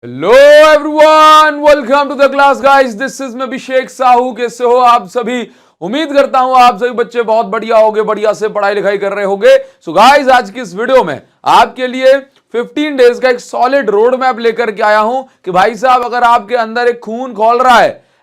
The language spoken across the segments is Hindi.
Hello everyone, welcome to the class guys. This is मैं अभिषेक साहू। कैसे हो आप सभी? उम्मीद करता हूं आप सभी बच्चे बहुत बढ़िया होंगे, बढ़िया से पढ़ाई लिखाई कर रहे होंगे। सो गाइस, आज की इस वीडियो में आपके लिए 15 डेज का एक सॉलिड रोड मैप लेकर के आया हूं कि भाई साहब, अगर आपके अंदर एक खून खौल रहा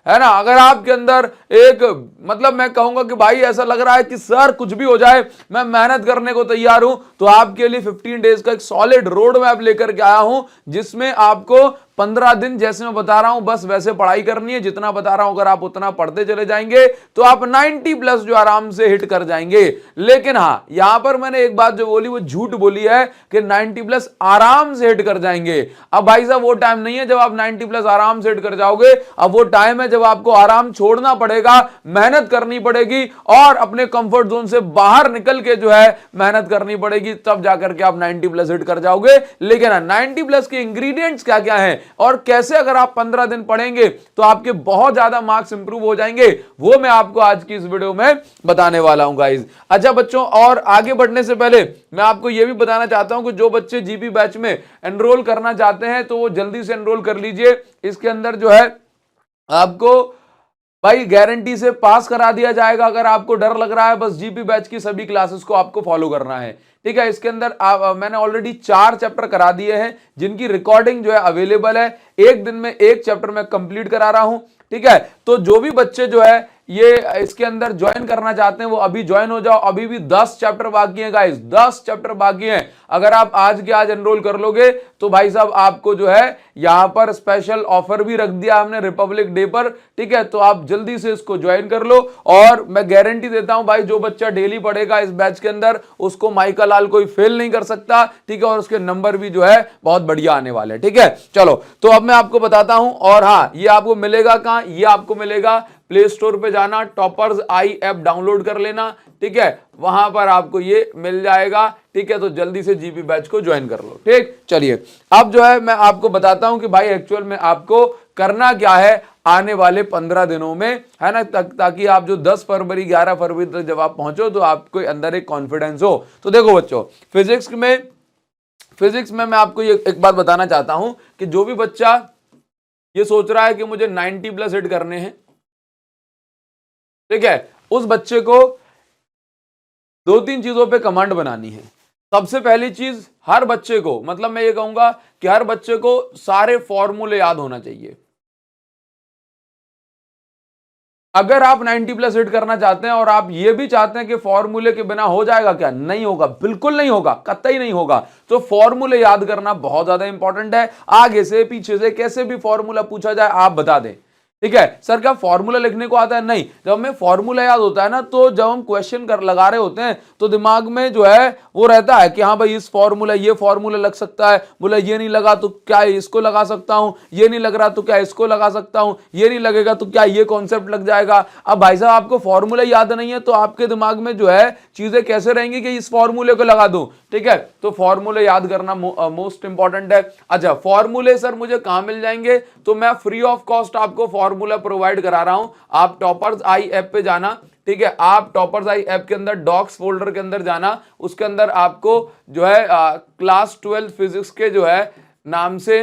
है ना, अगर आपके अंदर एक मतलब मैं कहूंगा कि भाई ऐसा लग रहा है कि सर कुछ भी हो जाए मैं मेहनत करने को तैयार हूं, तो आपके लिए 15 डेज का एक सॉलिड रोड मैप लेकर के आया हूं, जिसमें आपको 15 दिन जैसे मैं बता रहा हूं बस वैसे पढ़ाई करनी है। जितना बता रहा हूं अगर आप उतना पढ़ते चले जाएंगे तो आप 90 प्लस जो आराम से हिट कर जाएंगे। लेकिन हां, यहां पर मैंने एक बात जो बोली वो झूठ बोली है कि 90 प्लस आराम से हिट कर जाएंगे। अब भाई साहब, वो टाइम नहीं है जब आप 90 प्लस आराम से हिट कर जाओगे। अब वो टाइम है जब आपको आराम छोड़ना पड़ेगा, मेहनत करनी पड़ेगी और अपने कंफर्ट जोन से बाहर निकल के जो है मेहनत करनी पड़ेगी, तब जाकर के आप 90 प्लस हिट कर जाओगे। लेकिन 90 प्लस के इंग्रेडिएंट्स क्या क्या हैं और कैसे अगर आप 15 दिन पढ़ेंगे तो आपके बहुत ज्यादा मार्क्स इंप्रूव हो जाएंगे, वो मैं आपको आज की इस वीडियो में बताने वाला हूं गाइस। अच्छा बच्चों, और आगे बढ़ने से पहले मैं आपको यह भी बताना चाहता हूं कि जो बच्चे जीपी बैच में एनरोल करना चाहते हैं तो वो जल्दी से एनरोल कर लीजिए। इसके अंदर जो है आपको भाई गारंटी से पास करा दिया जाएगा। अगर आपको डर लग रहा है, बस जीपी बैच की सभी क्लासेस को आपको फॉलो करना है, ठीक है। इसके अंदर मैंने ऑलरेडी 4 चैप्टर करा दिए हैं जिनकी रिकॉर्डिंग जो है अवेलेबल है। एक दिन में एक चैप्टर मैं कंप्लीट करा रहा हूं, ठीक है। तो जो भी बच्चे जो है ये इसके अंदर ज्वाइन करना चाहते हैं वो अभी ज्वाइन हो जाओ। अभी भी 10 चैप्टर बाकी हैं गाइस, 10 चैप्टर बाकी हैं। अगर आप आज के आज एनरोल कर लोगे तो भाई साहब आपको जो है यहां पर स्पेशल ऑफर भी रख दिया हमने रिपब्लिक डे पर, ठीक है। तो आप जल्दी से इसको ज्वाइन कर लो और मैं गारंटी देता हूं भाई, जो बच्चा डेली पढ़ेगा इस बैच के अंदर उसको माइका लाल कोई फेल नहीं कर सकता, ठीक है। और उसके नंबर भी जो है बहुत बढ़िया आने वाले, ठीक है। चलो, तो अब मैं आपको बताता हूं। और हाँ, ये आपको मिलेगा कहां? ये आपको मिलेगा प्ले स्टोर पे जाना, टॉपर्स आई ऐप डाउनलोड कर लेना, ठीक है। वहां पर आपको ये मिल जाएगा, ठीक है। तो जल्दी से जीपी बैच को ज्वाइन कर लो, ठीक। चलिए, अब जो है मैं आपको बताता हूं कि भाई एक्चुअल में आपको करना क्या है आने वाले 15 दिनों में, है ना, ताकि आप जो 10 फरवरी 11 फरवरी तक जब आप पहुंचो तो आपको अंदर एक कॉन्फिडेंस हो। तो देखो बच्चों, फिजिक्स में मैं आपको ये एक बात बताना चाहता हूं कि जो भी बच्चा ये सोच रहा है कि मुझे 90 प्लस हिट करने हैं, ठीक है, उस बच्चे को 2-3 चीजों पे कमांड बनानी है। सबसे पहली चीज, हर बच्चे को, मतलब मैं ये कहूंगा कि हर बच्चे को सारे फॉर्मूले याद होना चाहिए। अगर आप 90 प्लस हिट करना चाहते हैं और आप ये भी चाहते हैं कि फॉर्मूले के बिना हो जाएगा क्या? नहीं होगा, बिल्कुल नहीं होगा, कतई नहीं होगा। तो फॉर्मूले याद करना बहुत ज्यादा इंपॉर्टेंट है। आगे से पीछे से कैसे भी फॉर्मूला पूछा जाए आप बता दें, ठीक है। सर क्या फॉर्मूला लिखने को आता है? नहीं। जब हमें फॉर्मूला याद होता है ना, तो जब हम क्वेश्चन कर लगा रहे होते हैं तो दिमाग में जो है वो रहता है कि हाँ भाई इस फॉर्मूला, ये फॉर्मूला लग सकता है, बोला ये नहीं लगा तो क्या इसको लगा सकता हूं, ये नहीं लग रहा तो क्या इसको लगा सकता हूं, ये नहीं लगेगा तो क्या ये कॉन्सेप्ट लग जाएगा। अब भाई साहब आपको फॉर्मूला याद नहीं है तो आपके दिमाग में जो है चीजें कैसे रहेंगी कि इस फॉर्मूले को लगा दूं, ठीक है। तो फॉर्मूले याद करना मोस्ट इंपॉर्टेंट है। अच्छा, फॉर्मूले सर मुझे कहां मिल जाएंगे? तो मैं फ्री ऑफ कॉस्ट आपको फॉर्मूला प्रोवाइड करा रहा हूं। आप टॉपर्स आई ऐप पे जाना, ठीक है। आप टॉपर्स आई ऐप के अंदर डॉक्स फोल्डर के अंदर जाना, उसके अंदर आपको जो है क्लास 12 फिजिक्स के जो है नाम से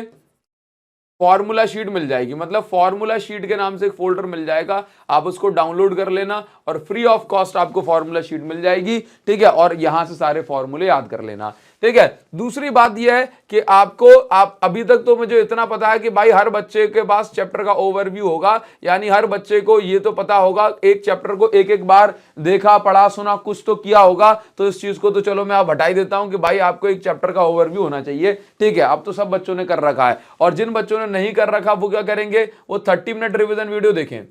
फॉर्मूला शीट मिल जाएगी। मतलब फॉर्मूला शीट के नाम से एक फोल्डर मिल जाएगा, आप उसको डाउनलोड कर लेना और फ्री ऑफ कॉस्ट आपको फॉर्मूला शीट मिल जाएगी, ठीक है। और यहां से सारे फॉर्मूले याद कर लेना, ठीक है। दूसरी बात यह है कि आप अभी तक तो मुझे इतना पता है कि भाई हर बच्चे के पास चैप्टर का ओवरव्यू होगा, यानी हर बच्चे को ये तो पता होगा, एक चैप्टर को एक एक बार देखा, पढ़ा, सुना, कुछ तो किया होगा। तो इस चीज को तो चलो मैं आप हटा ही देता हूं कि भाई आपको एक चैप्टर का ओवरव्यू होना चाहिए, ठीक है। अब तो सब बच्चों ने कर रखा है, और जिन बच्चों ने नहीं कर रखा वो क्या करेंगे? वो 30 मिनट रिवीजन वीडियो देखें,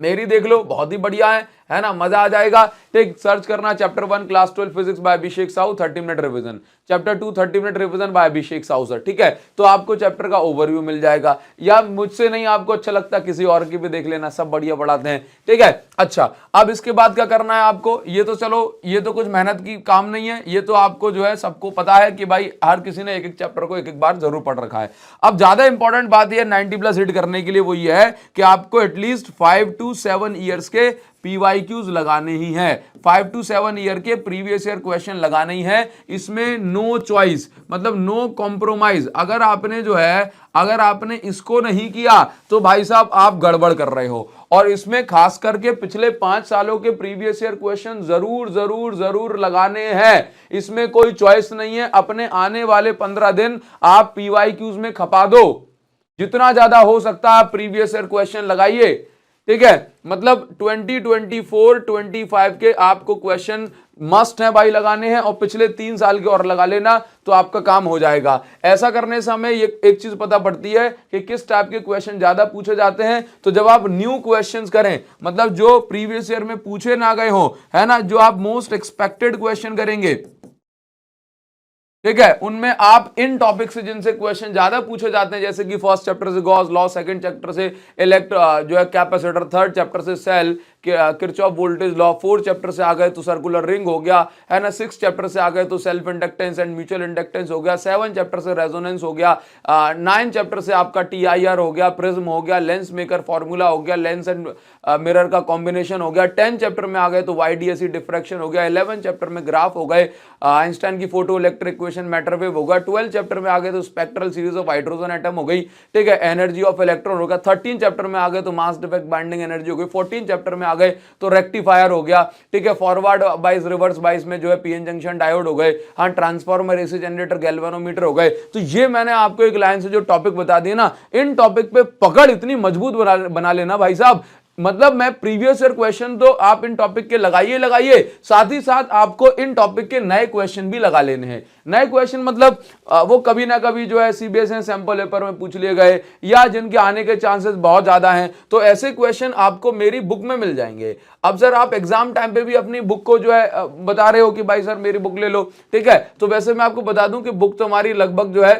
मेरी देख लो, बहुत ही बढ़िया है ना, मजा आ जाएगा। ठीक, सर्च करना chapter 1 class 12 physics by Abhishek Sahu 30 minute revision, chapter 2 30 minute revision by Abhishek Sahu sir, ठीक है। तो आपको चैप्टर का ओवरव्यू मिल जाएगा, या मुझसे नहीं आपको अच्छा लगता किसी और की भी देख लेना, सब बढ़िया पढ़ाते हैं, ठीक है। अच्छा, अब इसके बाद क्या करना है आपको? ये तो चलो, ये तो कुछ मेहनत की काम नहीं है, ये तो आपको जो है सबको पता है कि भाई हर किसी ने एक एक चैप्टर को एक एक बार जरूर पढ़ रखा है। अब ज्यादा इंपॉर्टेंट बात यह 90 प्लस हिट करने के लिए वो ये है कि आपको एटलीस्ट 5 to 7 ईयर्स के PYQs लगाने ही हैं, 5 to 7 ईयर के प्रीवियस ईयर क्वेश्चन लगाने ही है। इसमें नो चॉइस, मतलब नो कॉम्प्रोमाइज। अगर आपने इसको नहीं किया तो भाई साहब आप गड़बड़ कर रहे हो। और इसमें खास करके पिछले 5 सालों के प्रीवियस ईयर क्वेश्चन जरूर जरूर जरूर लगाने हैं, इसमें कोई चॉइस नहीं है। अपने आने वाले 15 दिन आप PYQs में खपा दो, जितना ज्यादा हो सकता है प्रीवियस ईयर क्वेश्चन लगाइए, ठीक है। मतलब 2024-25 के आपको क्वेश्चन मस्ट है भाई लगाने हैं, और पिछले 3 साल के और लगा लेना तो आपका काम हो जाएगा। ऐसा करने से हमें एक चीज पता पड़ती है कि किस टाइप के क्वेश्चन ज्यादा पूछे जाते हैं। तो जब आप न्यू क्वेश्चंस करें, मतलब जो प्रीवियस ईयर में पूछे ना गए हो, है ना, जो आप मोस्ट एक्सपेक्टेड क्वेश्चन करेंगे, ठीक है, उनमें आप इन टॉपिक से जिनसे क्वेश्चन ज्यादा पूछे जाते हैं, जैसे कि फर्स्ट चैप्टर से गॉस लॉ, सेकंड चैप्टर से जो है कैपेसिटर, थर्ड चैप्टर से cell, Kirchhoff voltage law, fourth chapter से आ गए तो सर्कुलर रिंग हो गया, है ना, सिक्स चैप्टर से आ गए तो self inductance and mutual inductance हो गया, 7 चैप्टर से रेजोनेंस हो गया, 9 चैप्टर से आपका TIR हो गया, प्रिज्म हो गया, लेंस मेकर फॉर्मूला हो गया, लेंस एंड मिरर का कॉम्बिनेशन हो गया, 10 चैप्टर में आ गए तो YDSE डिफ्रैक्शन हो गया, 11 चैप्टर में ग्राफ हो गए, आइंस्टाइन की photo electric equation, matter wave होगा, 12 चैप्टर में आ गए तो spectral series of hydrogen atom हो गई, ठीक है, एनर्जी ऑफ इलेक्ट्रॉन होगा, 13 चैप्टर में आ गए तो मास डिफेक्ट बाइंडिंग एनर्जी हो गई, 14 चैप्टर में आ गए तो रेक्टिफायर हो गया, ठीक है, फॉरवर्ड बाइस रिवर्स बाइस में जो है PN जंक्शन डायोड हो गए, हाँ, ट्रांसफार्मर, AC जनरेटर, गैल्वेनोमीटर हो गए। तो ये मैंने आपको एक लाइन से जो टॉपिक बता दिए ना, इन टॉपिक पे पकड़ इतनी मजबूत बना लेना भाई साहब। मतलब मैं प्रीवियस ईयर क्वेश्चन तो आप इन टॉपिक के लगाइए, साथ ही साथ आपको इन टॉपिक के नए क्वेश्चन भी लगा लेने हैं। नए क्वेश्चन मतलब वो कभी ना कभी जो है CBSE सैंपल पेपर में पूछ लिए गए, या जिनके आने के चांसेस बहुत ज्यादा हैं, तो ऐसे क्वेश्चन आपको मेरी बुक में मिल जाएंगे। अब सर आप एग्जाम टाइम पे भी अपनी बुक को जो है बता रहे हो कि भाई सर मेरी बुक ले लो, ठीक है, तो वैसे मैं आपको बता दूं कि बुक तो हमारी लगभग जो है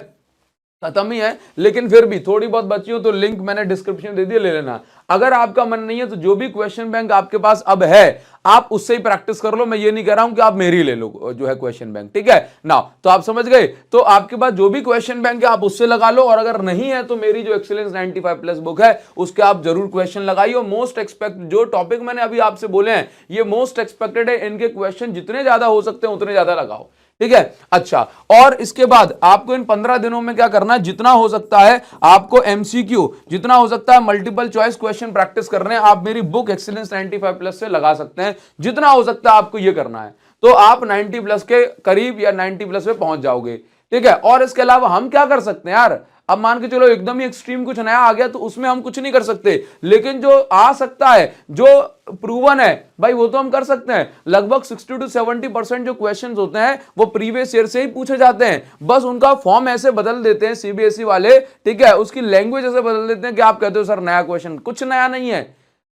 खत्म ही है, लेकिन फिर भी थोड़ी बहुत बची हो तो लिंक मैंने डिस्क्रिप्शन दे दिया, ले लेना। अगर आपका मन नहीं है तो जो भी क्वेश्चन बैंक आपके पास अब है आप उससे ही प्रैक्टिस कर लो। मैं ये नहीं कह रहा हूं कि आप मेरी ले लो जो है क्वेश्चन बैंक, ठीक है ना। तो आप समझ गए, तो आपके पास जो भी क्वेश्चन बैंक है आप उससे लगा लो, और अगर नहीं है तो मेरी जो एक्सीलेंस 95+ बुक है उसके आप जरूर क्वेश्चन लगाइए। मोस्ट एक्सपेक्ट जो टॉपिक मैंने अभी आपसे बोले हैं ये मोस्ट एक्सपेक्टेड है, इनके क्वेश्चन जितने ज्यादा हो सकते हैं उतने ज्यादा लगाओ, ठीक है। अच्छा, और इसके बाद आपको इन 15 दिनों में क्या करना है, जितना हो सकता है आपको MCQ, जितना हो सकता है मल्टीपल चॉइस क्वेश्चन प्रैक्टिस करने हैं। आप मेरी बुक एक्सीलेंस 95+ से लगा सकते हैं, जितना हो सकता है आपको ये करना है, तो आप 90+ के करीब या 90+ पे पहुंच जाओगे, ठीक है। और इसके अलावा हम क्या कर सकते हैं यार, अब मान के चलो एकदम ही एक्सट्रीम कुछ नया आ गया तो उसमें हम कुछ नहीं कर सकते, लेकिन जो आ सकता है, जो प्रूवन है भाई, वो तो हम कर सकते हैं। लगभग 60 to 70% जो क्वेश्चंस होते हैं वो प्रीवियस ईयर से ही पूछे जाते हैं, बस उनका फॉर्म ऐसे बदल देते हैं CBSE वाले, ठीक है, उसकी लैंग्वेज ऐसे बदल देते हैं कि आप कहते हो सर नया क्वेश्चन, कुछ नया नहीं है।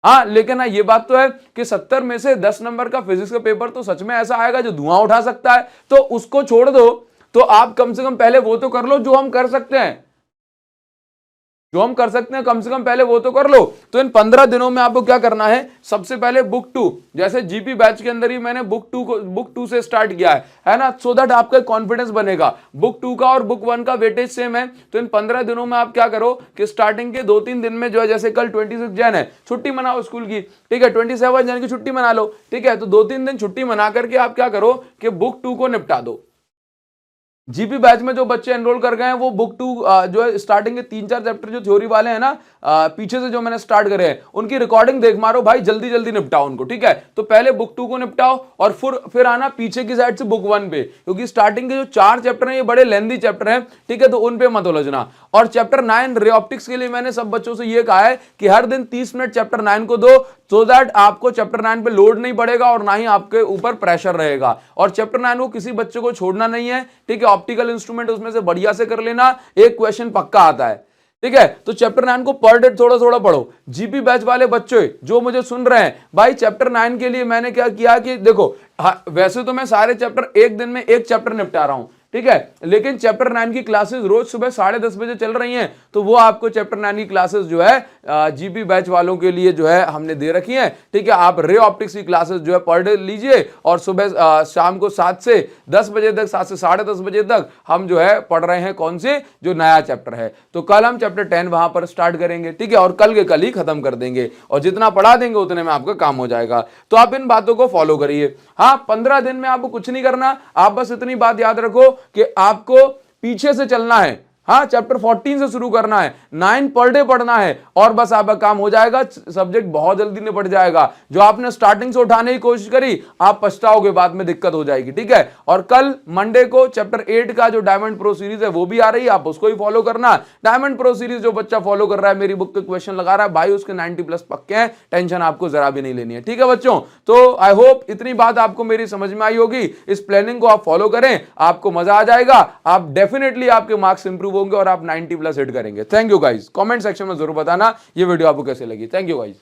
हाँ, लेकिन हाँ ये बात तो है कि 70 में से 10 नंबर का फिजिक्स का पेपर तो सच में ऐसा आएगा जो धुआं उठा सकता है, तो उसको छोड़ दो। तो आप कम से कम पहले वो तो कर लो जो हम कर सकते हैं, कम से कम पहले वो तो कर लो। तो इन 15 दिनों में आपको क्या करना है, सबसे पहले बुक 2, जैसे GP बैच के अंदर ही मैंने बुक 2 से स्टार्ट किया है ना, सो दैट आपका कॉन्फिडेंस बनेगा। बुक 2 का और बुक 1 का वेटेज सेम है। तो इन 15 दिनों में आप क्या करो कि स्टार्टिंग के 2-3 दिन में जो है, जैसे कल 26 जैन है, छुट्टी मनाओ स्कूल की, ठीक है, 27 जैन की छुट्टी मना लो, ठीक है। तो 2-3 दिन छुट्टी मना करके आप क्या करो कि बुक 2 को निपटा दो। GP बैच में जो बच्चे एनरोल कर गए हैं वो बुक 2 जो है स्टार्टिंग के 3-4 चैप्टर जो थ्योरी वाले हैं ना, पीछे से जो मैंने स्टार्ट करे हैं उनकी रिकॉर्डिंग देख मारो भाई, जल्दी जल्दी निपटाओ उनको, ठीक है। तो पहले बुक 2 को निपटाओ और फिर आना पीछे की साइड से बुक 1 पे, क्योंकि स्टार्टिंग के जो 4 चैप्टर हैं ये बड़े लेंथी चैप्टर हैं, ठीक है, तो उन पे मत उलझना। और चैप्टर 9 रे ऑप्टिक्स के लिए मैंने सब बच्चों से ये कहा है कि हर दिन 30 मिनट चैप्टर 9 को दो, सो दैट आपको चैप्टर 9 पे लोड नहीं पड़ेगा और ना ही आपके ऊपर प्रेशर रहेगा। और चैप्टर 9 को किसी बच्चे को छोड़ना नहीं है, ठीक है। ऑप्टिकल इंस्ट्रूमेंट उसमें से बढ़िया से कर लेना, एक क्वेश्चन पक्का आता है, ठीक है। तो चैप्टर 9 को पर डे थोड़ा थोड़ा पढ़ो। GP बैच वाले बच्चे जो मुझे सुन रहे हैं भाई, चैप्टर 9 के लिए मैंने क्या किया कि देखो, वैसे तो मैं सारे चैप्टर एक दिन में एक चैप्टर निपटा रहा हूं, ठीक है। लेकिन चैप्टर 9 की क्लासेस रोज सुबह 10:30 बजे चल रही हैं, तो वो आपको चैप्टर 9 की क्लासेस जो है जीपी बैच वालों के लिए जो है हमने दे रखी है, ठीक है। आप रे ऑप्टिक्स की क्लासेस जो है पर डे लीजिए और सुबह शाम को 7 से 10 बजे तक, 7 से 10:30 बजे तक हम जो है पढ़ रहे हैं कौन से, जो नया चैप्टर है। तो कल हम चैप्टर 10 वहां पर स्टार्ट करेंगे, ठीक है, और कल के कल ही खत्म कर देंगे, और जितना पढ़ा देंगे उतने में आपका काम हो जाएगा। तो आप इन बातों को फॉलो करिए। हाँ, 15 दिन में आपको कुछ नहीं करना, आप बस इतनी बात याद रखो कि आपको पीछे से चलना है। हाँ, चैप्टर 14 से शुरू करना है, 9 पर डे पढ़ना है, और बस आपका काम हो जाएगा, सब्जेक्ट बहुत जल्दी निपट जाएगा। जो आपने स्टार्टिंग से उठाने की कोशिश करी, आप पछताओगे, बाद में दिक्कत हो जाएगी, ठीक है। और कल मंडे को चैप्टर 8 का जो डायमंड प्रो सीरीज है वो भी आ रही है, आप उसको ही फॉलो करना। डायमंड प्रो सीरीज जो बच्चा फॉलो कर रहा है, मेरी बुक के क्वेश्चन लगा रहा है भाई, उसके 90+ पक्के हैं, टेंशन आपको जरा भी नहीं लेनी है, ठीक है बच्चों। तो आई होप इतनी बात आपको मेरी समझ में आई होगी। इस प्लानिंग को आप फॉलो करें, आपको मजा आ जाएगा, आप डेफिनेटली आपके मार्क्स इंप्रूव होंगे और आप 90+ हिट करेंगे। Thank you guys. Comment section में जरूर बताना ये वीडियो आपको कैसे लगी। Thank you guys.